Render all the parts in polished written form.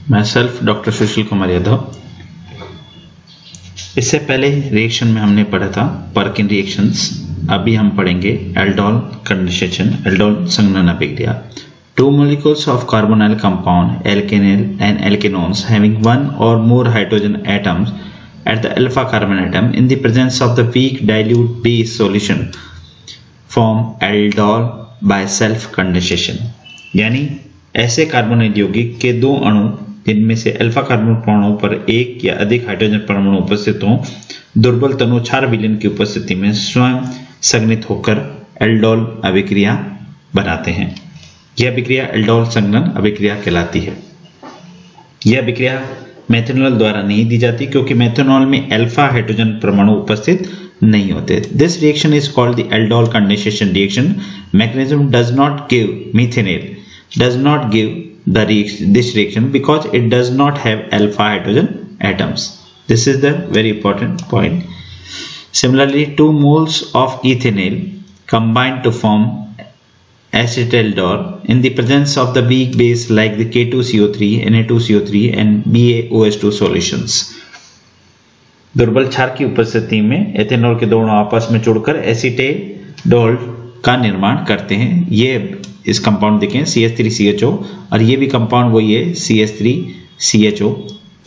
मैं self doctor Sushil Kumar Yadav. इससे पहले रिएक्शन में हमने पढ़ा था पर्किन रिएक्शंस, अभी हम पढ़ेंगे एल्डोल कंडेंसेशन, एल्डोल संघनन अभिक्रिया। Two molecules of carbonyl compound, alkenyl and alkenones having one or more hydrogen atoms at the alpha carbon atom in the presence of the weak dilute base solution form aldol by self condensation। यानी ऐसे carbonyl यौगिक के दो अणु जिनमें से alpha carbon परमाणु पर एक या अधिक हाइड्रोजन परमाणु उपस्थित हों, दुर्बल तनु क्षार विलयन की उपस्थिति में स्वयं संघनित होकर एल्डोल अभिक्रिया बनाते हैं। यह अभिक्रिया एल्डोल संघनन अभिक्रिया कहलाती है। यह अभिक्रिया मेथनॉल द्वारा नहीं दी जाती क्योंकि मेथनॉल में अल्फा हाइड्रोजन परमाणु उपस्थित नहीं होते। This reaction is called the aldol condensation reaction. Mechanism does not give methanol does not give this reaction because it does not have alpha hydrogen atoms. This is the very important point. Similarly, 2 moles of ethanol combine to form acetaldol in the presence of the weak base like the K2CO3, Na2CO3 and BaOH2 solutions. दुर्बल क्षार की उपस्थिति में ethanol के दोनों आपस में जुड़कर एसिटेडोल का निर्माण करते हैं। ये इस कंपाउंड देखें CH3CHO, और ये भी कंपाउंड वही है CH3CHO,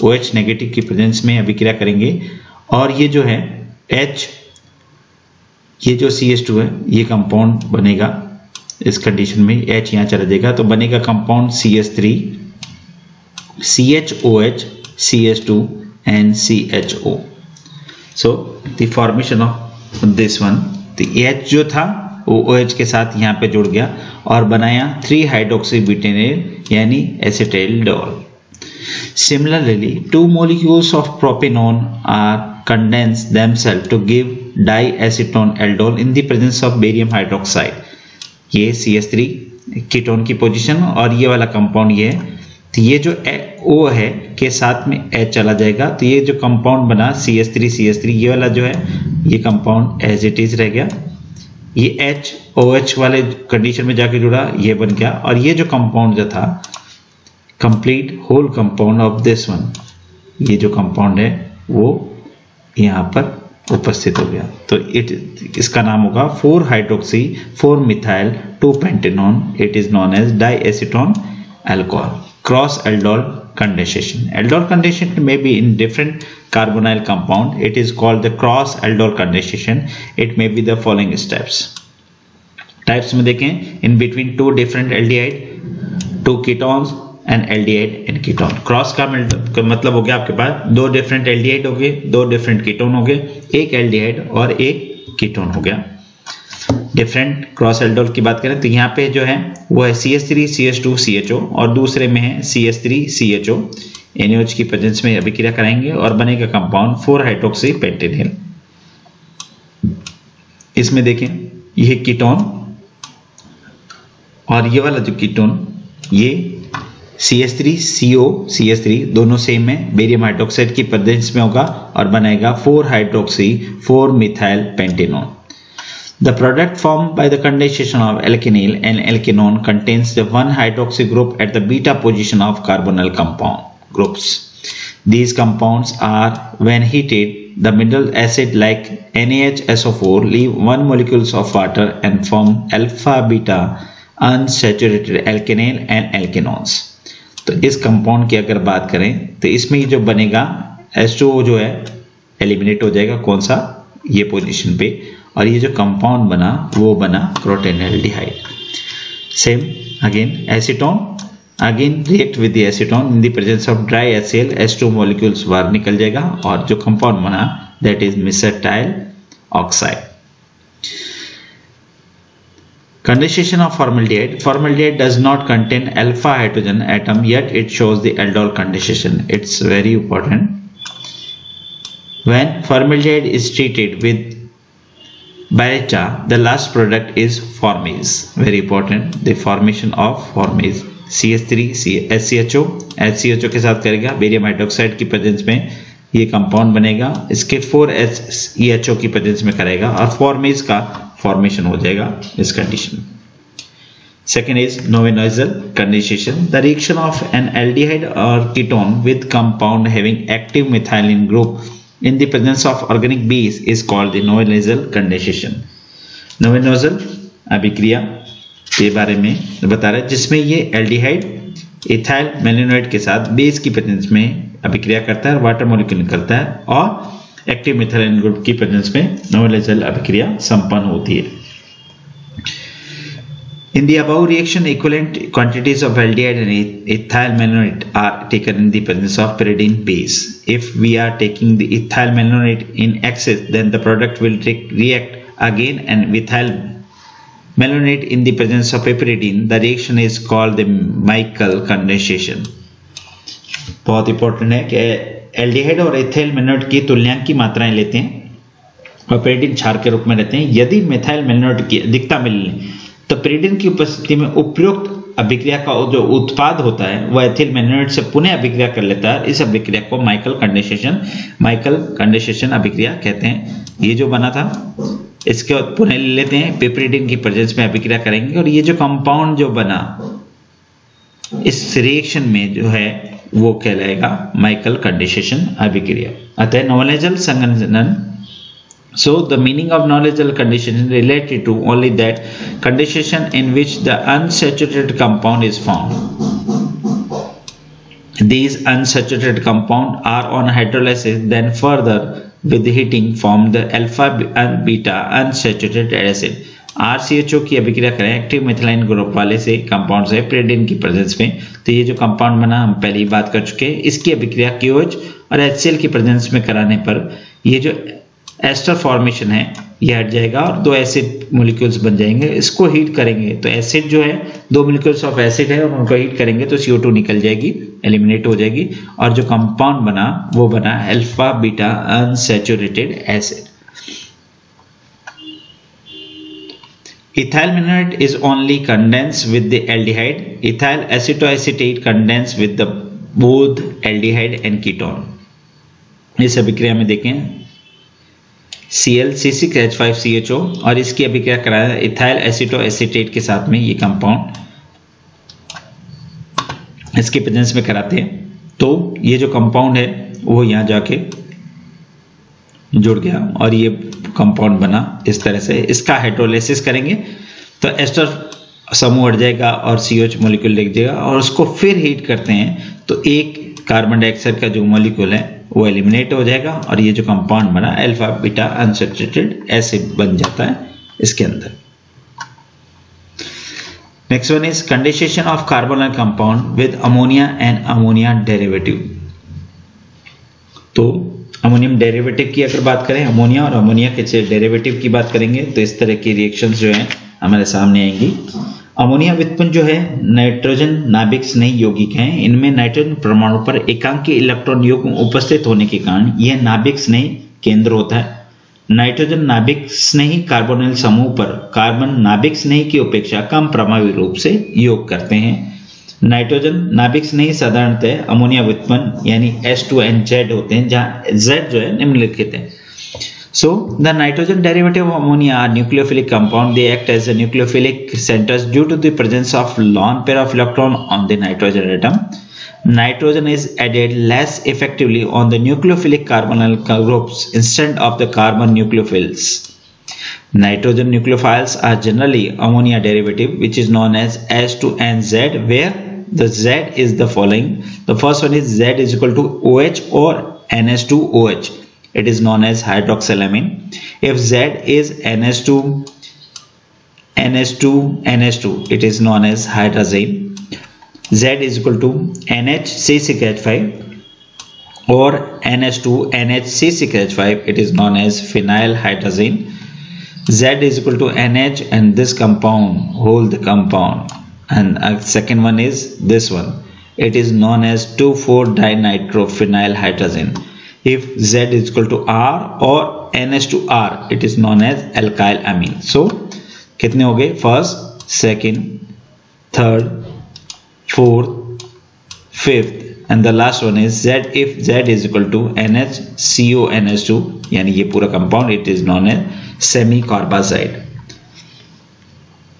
OH नेगेटिव की प्रेजेंस में अभिक्रिया करेंगे। और ये जो है H, ये जो CH2 है, ये कंपाउंड बनेगा इस कंडीशन में, H यहाँ चला जाएगा तो बनेगा compound CH3, CHOH, CH2 and CHO। So the formation of this one, the H जो था वो OH के साथ यहाँ पे जुड़ गया और बनाया 3 हाइड्रोक्सी ब्यूटेनॉल यानी एसिटाइलडोल। Similarly, 2 molecules of propanone are condense themselves to give diacetone aldol in the presence of barium hydroxide। ये CH3 कीटोन की पोजीशन और ये वाला कंपाउंड ये है, तो ये जो O है के साथ में H चला जाएगा, तो ये जो कंपाउंड बना CH3 ये वाला जो है ये कंपाउंड एज इट इज रह गया। ये H OH वाले कंडीशन में जाके जुड़ा, ये बन गया। और ये जो कंपाउंड जो था complete whole compound of this one, ये जो कंपाउंड है वो यहाँ पर उपस्थित हो गया, तो इसका नाम होगा 4 hydroxy 4 methyl 2 pentanone. It is known as diacetone alcohol. Cross aldol condensation. Aldol condensation may be in different carbonyl compound. It is called the cross aldol condensation. It may be the following steps. Types में देखें, in between 2 different aldehyde, 2 ketones and aldehyde and ketone. Cross का मतलब हो गया आपके पास 2 different aldehyde हो गए, 2 different ketone हो गए, एक aldehyde और एक ketone हो गया। डिफरेंट क्रॉस एल्डोल की बात करें तो यहाँ पे जो है वो है CH3 CH2 CHO और दूसरे में है CH3 CHO। NaOH की प्रेजेंस में अभिक्रिया कराएंगे और बनेगा कंपाउंड 4 हाइड्रोक्सी पेंटेनॉल। इसमें देखें ये कीटोन और ये वाला जो कीटोन ये CH3 CO CH3 दोनों सेम है, बेरियम हाइड्रोक्साइड की प्रेजेंस में होगा और बनाएगा 4 hydroxy 4 methyl pentanone. The product formed by the condensation of alkenyl and alkenone contains the 1 hydroxy group at the beta position of carbonyl compound groups. These compounds are, when heated, the mineral acid like NaHSO4 leave 1 molecules of water and form alpha beta unsaturated alkenyl and alkenones। तो इस compound की अगर बात करें तो इसमें जो बनेगा H2O जो है एलिमिनेट हो जाएगा, कौन सा, ये पोजीशन पे, और ये जो कंपाउंड बना वो बना प्रोटेनॉल्डिहाइड। Same again acetone, again react with the acetone in the presence of dry HCl, H2 molecules बाहर निकल जाएगा और जो कंपाउंड बना that is mesityl oxide. Condensation of formaldehyde. Formaldehyde does not contain alpha hydrogen atom, yet it shows the aldol condensation. It's very important. When formaldehyde is treated with Beta, the last product is formase. Very important. The formation of formase. CH3 SCHO, HCHO के साथ करेगा, barium hydroxide की presence में ये compound बनेगा, इसके 4HEHO की presence में करेगा और फॉर्मेज का फॉर्मेशन हो जाएगा इस कंडीशन में। Second is novenazal condensation. The reaction of an aldehyde or ketone with compound having active methylene group in the presence of organic base is called the novenazal condensation. novenazal अभिक्रिया के बारे में बता रहा है जिसमें ये एल्डिहाइड इथाइल मैलिनोइड के साथ बेस की प्रेजेंस में अभिक्रिया करता है, वाटर मॉलिक्यूल निकलता है और एक्टिव मिथाइलिन ग्रुप की प्रेजेंस में नोवेनाजल अभिक्रिया संपन्न होती है। In the above reaction, equivalent quantities of aldehyde and ethyl malonate are taken in the presence of pyridine base. If we are taking the ethyl malonate in excess, then the product will react again and ethyl malonate in the presence of pyridine. The reaction is called the Michael condensation. बहुत important है कि aldehyde और ethyl मैलिनोइड की तुल्यांक की मात्राएं लेते हैं और pyridine क्षार के रूप में रहते हैं। यदि मेथाइल मैलिनोइड की अधिकता मिले तो pyridine की उपस्थिति में उपयुक्त अभिक्रिया का जो उत्पाद होता है वह एथिल मैलिनोइड से पुनः अभिक्रिया कर लेता है। इस अभिक्रिया को माइकल कंडेंसेशन अभिक्रिया कहते हैं। ये जो बना था इसके बाद पुनः ले लेते हैं, पिपरिडीन की प्रेजेंस में अभिक्रिया करेंगे और ये जो कंपाउंड जो बना इस रिएक्शन में जो है वो कहलाएगा माइकल कंडेंसेशन अभिक्रिया। अतः नोवेनाजल संघनन So the meaning of novenaजल condensation related to only that condensation in which the unsaturated compound is found. These unsaturated compound are on hydrolysis, then further with heating form the alpha and beta unsaturated acid. RCHO की अभिक्रिया करें active methylene group वाले से compound से pyridine की presence में, तो ये जो कंपाउंड बना हम पहले ही बात कर चुके हैं, इसकी अभिक्रिया KOH और HCl की प्रेजेंस में कराने पर ये जो एस्टर फॉर्मेशन है ये हट जाएगा और दो एसिड मॉलिक्यूल्स बन जाएंगे। इसको हीट करेंगे तो एसिड जो है दो मॉलिक्यूल्स ऑफ एसिड है और उनको हीट करेंगे तो CO2 निकल जाएगी, एलिमिनेट हो जाएगी और जो कंपाउंड बना वो बना alpha beta unsaturated acid. Ethyl malonate is only condensed with the aldehyde. Ethyl acetoacetate condensed with the both aldehyde and ketone. इस अभिक्रिया में देखें Cl C6H5CHO और इसकी अभिक्रिया कराया इथाइल एसिटोएसिटेट के साथ में ये कंपाउंड इसके प्रेजेंस में कराते हैं तो ये जो कंपाउंड है वो यहाँ जाके जुड़ गया और ये कंपाउंड बना इस तरह से। इसका हाइड्रोलाइसिस करेंगे तो एस्टर समूह हट जाएगा और COH मॉलिक्यूल लिख जाएगा और उसको फिर हीट करते हैं तो एक कार्बन डाइऑक्साइड का जो मॉलिक्यूल है वो एलिमिनेट हो जाएगा और ये जो कंपाउंड बना अल्फा बीटा अनसैचुरेटेड एसिड बन जाता है इसके अंदर। Next one is condensation of carbonyl compound with ammonia and ammonia derivative. तो अमोनियम डेरिवेटिव की अगर बात करें, अमोनिया और अमोनिया के डेरिवेटिव की बात करेंगे तो इस तरह की रिएक्शंस जो हैं हमारे सामने आएंगी। अमोनिया व्युत्पन्न जो है नाइट्रोजन नाभिक स्नेही यौगिक हैं। इनमें नाइट्रोजन परमाणु पर एकांकी इलेक्ट्रॉन युग्म उपस्थित होने के कारण यह नाभिक स्नेही केंद्र होता है। नाइट्रोजन नाभिक स्नेही कार्बोनिल समूह पर कार्बन नाभिक स्नेही की अपेक्षा कम प्रभावी रूप से योग करते हैं। नाइट्रोजन नाभिक स्नेही साधारणतः अमोनिया व्युत्पन्न यानी H2NZ होते हैं जहां Z जो है निम्नलिखित है। So the nitrogen derivative of ammonia are nucleophilic compound. They act as a nucleophilic centers due to the presence of lone pair of electron on the nitrogen atom. Nitrogen is added less effectively on the nucleophilic carbonyl groups instead of the carbon nucleophiles. Nitrogen nucleophiles are generally ammonia derivative, which is known as H2NZ, where the Z is the following. The first one is Z is equal to OH or NH2OH. It is known as hydroxylamine. If Z is NH2, it is known as hydrazine. Z is equal to NHC6H5 or NH2 NHC6H5. It is known as phenylhydrazine. Z is equal to NH and this compound hold the compound. And second one is this one. It is known as 2,4-dinitrophenylhydrazine. If Z is equal to R or NH2R, it is known as alkyl amine. So कितने हो गए? First, second, third, fourth, fifth and the last one is Z. If Z is equal to NHCONH2 यानी ये पूरा compound it is known as semicarbazide.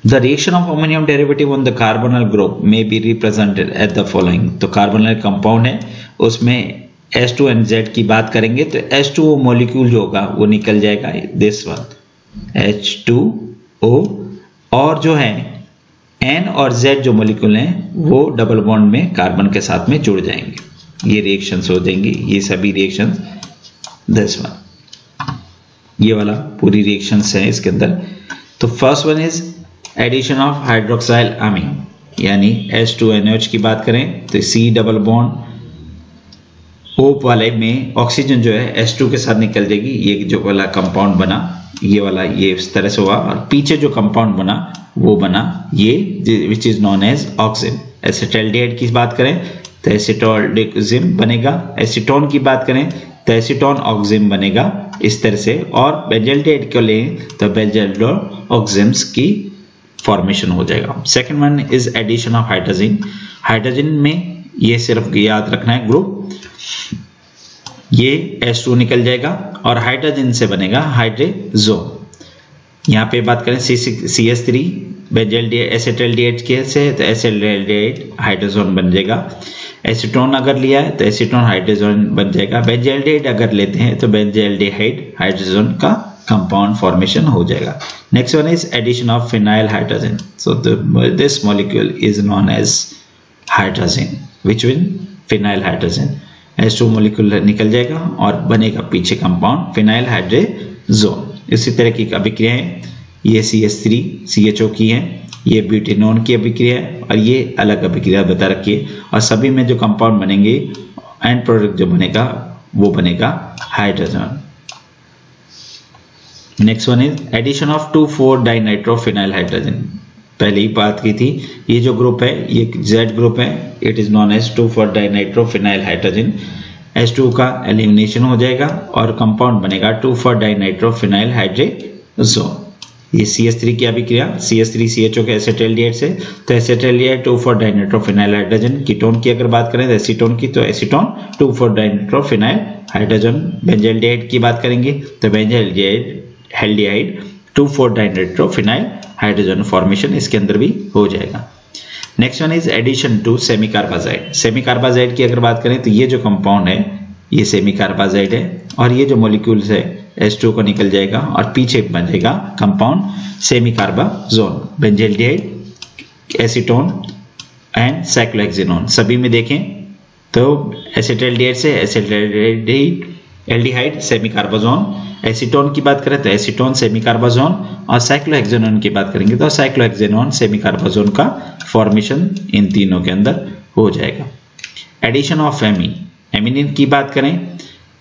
The reaction of ammonium derivative on the carbonyl group में be represented at the following. तो carbonyl compound है, उसमें H2NZ की बात करेंगे तो H2O मॉलिक्यूल जो होगा वो निकल जाएगा दिस वन H2O, और जो है N और Z जो मॉलिक्यूल हैं वो डबल बॉन्ड में कार्बन के साथ में जुड़ जाएंगे। ये रिएक्शंस हो जाएंगी, ये सभी रिएक्शंस दिस वन, ये वाला पूरी रिएक्शंस है इसके अंदर। तो first one is addition of hydroxyl amine, यानी H2NH की बात करें तो C डबल बॉन्ड O वाले में ऑक्सीजन जो है H2 के साथ निकल जाएगी। ये जो वाला कंपाउंड बना, ये वाला ये इस तरह से हुआ, और पीछे जो कंपाउंड बना वो बना ये which is known as oxime. Acetaldehyde की बात करें तो एसिटोल्डिजिम बनेगा, एसीटोन की बात करें तो एसीटोन ऑक्सिम बनेगा इस तरह से, और बेंजल्डिहाइड को लें तो बेंजल्डो ऑक्सिम्स की फॉर्मेशन हो जाएगा। Second one is addition of hydrogen. Hydrogen में ये सिर्फ याद रखना है ग्रुप, ये H2 निकल जाएगा और हाइड्रोजन से बनेगा हाइड्रोजोन। यहाँ पे बात करें CH3 बेंजल्डिहाइड एसिटाल्डिहाइड के से तो एसिटाल्डिहाइड हाइड्रोजोन बन जाएगा। एसीटोन अगर लिया है तो एसीटोन हाइड्रोजन बन जाएगा। बेंजल्डिहाइड अगर लेते हैं तो बेंजल्डिहाइड हाइड्रोजन का कंपाउंड फॉर्मेशन हो जाएगा। Next one is addition of phenyl hydrogen. So this molecule is known as hydrogen, which mean phenyl hydrogen. H2 molecule निकल जाएगा और बनेगा पीछे कंपाउंड फिनाइल हाइड्रोजोन। इसी तरह की अभिक्रिया है, ये CH3 CHO की है, ये ब्यूटेनोन की अभिक्रिया है, और ये अलग अभिक्रिया बता रखी है, और सभी में जो कंपाउंड बनेंगे एंड प्रोडक्ट जो बनेगा वो बनेगा hydrogen. Next one is addition of 2,4-डाइनाइट्रोफिनाइल हाइड्रोजन। पहले ही बात की थी, ये जो ग्रुप है ये Z ग्रुप है, इट इज नॉन एज 2,4-डाइनाइट्रोफिनाइल हाइड्रोजन। H2 का एलिमिनेशन हो जाएगा और कंपाउंड बनेगा 2,4-डाइनाइट्रोफिनाइल हाइड्रोजन। ये CH3 की अभिक्रिया, CH3 CHO के एसिटाल्डिहाइड से, तो एसिटाल्डिहाइड 2,4-डाइनाइट्रोफिनाइल हाइड्रोजन। कीटोन की अगर बात करें तो एसीटोन की, तो एसीटोन 2,4-डाइनाइट्रोफिनाइल हाइड्रोजन। बेंजल्डिहाइड की बात करेंगे तो बेंजल्डिहाइड 2,4-डाइनाइट्रोफिनाइल हाइड्रोजन फॉर्मेशन इसके अंदर भी हो जाएगा। Next one is addition to semicarbazide. Semicarbazide की अगर बात करें तो ये जो कंपाउंड है ये सेमीकार्बाजाइड है, और ये जो मॉलिक्यूल्स है H2 को निकल जाएगा और पीछे बन जाएगा compound सेमीकार्बाजोन। Benzaldehyde, acetone and cyclohexanone सभी में देखें तो एसिटाल्डिहाइड से एसिटाल्डिहाइड सेमीकार्बाजोन, एसीटोन की बात करें तो एसीटोन सेमीकार्बाजोन, और साइक्लोहेक्सेनोन की बात करेंगे तो साइक्लोहेक्सेनोन सेमीकार्बाजोन का फॉर्मेशन इन तीनों के अंदर हो जाएगा। एडिशन ऑफ एमिनिन की बात करें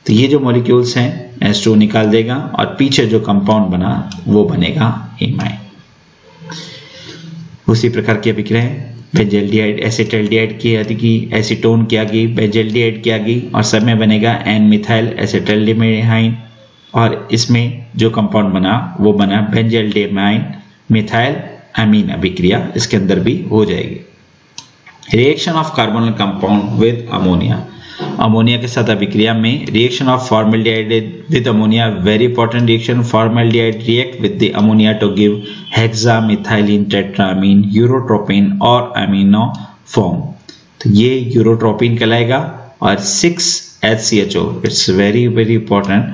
तो ये जो मॉलिक्यूल्स हैं H2 निकाल देगा और पीछे जो कंपाउंड बना वो बनेगा एमाइन। उसी प्रकार की अभिक्रिया बेंजल्डिहाइड एसिटाल्डिहाइड की आदि, एसीटोन की आगे, बेंजल्डिहाइड की आगे, और सब में बनेगा एन मिथाइल एसिटाल्डिहाइड, और इसमें जो कंपाउंड बना वो बना बेंजल्डिहाइड मिथाइल अमीन अभिक्रिया इसके अंदर भी हो जाएगी। Reaction of carbonyl compound with ammonia. Ammonia के साथ अभिक्रिया में reaction of formaldehyde with ammonia, very important reaction. Formaldehyde react with the ammonia to give hexamethylene tetramine urotropine और अमीनो फॉर्म। तो ये यूरोट्रोपिन कहलाएगा, और 6HCHO it's very very important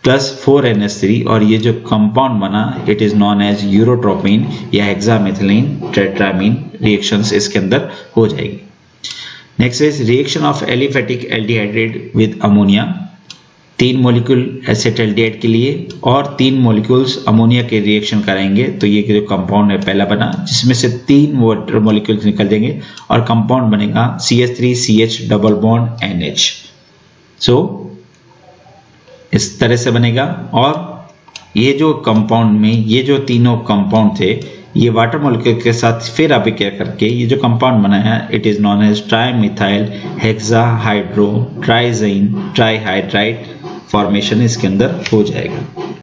plus 4NH3, और ये जो कंपाउंड बना it is known as urotropine या हेक्सामिथाइलिन टेट्रामीन रिएक्शंस इसके अंदर हो जाएगी। Next is reaction of aliphatic aldehyde with ammonia. 3 molecule acetaldehyde के लिए और 3 मॉलिक्यूल्स अमोनिया के रिएक्शन कराएंगे, तो ये जो कंपाउंड है पहला बना जिसमें से 3 वाटर मॉलिक्यूल्स निकल देंगे और कंपाउंड बनेगा CH3CH डबल बॉन्ड NH। सो इस तरह से बनेगा, और ये जो कंपाउंड में ये जो तीनों कंपाउंड थे ये वाटर मॉलिक्यूल के साथ फिर अभिक्रिया करके ये जो कंपाउंड बना है it is known as trimethyl hexahydro triazine trihydride formation इसके अंदर हो जाएगा।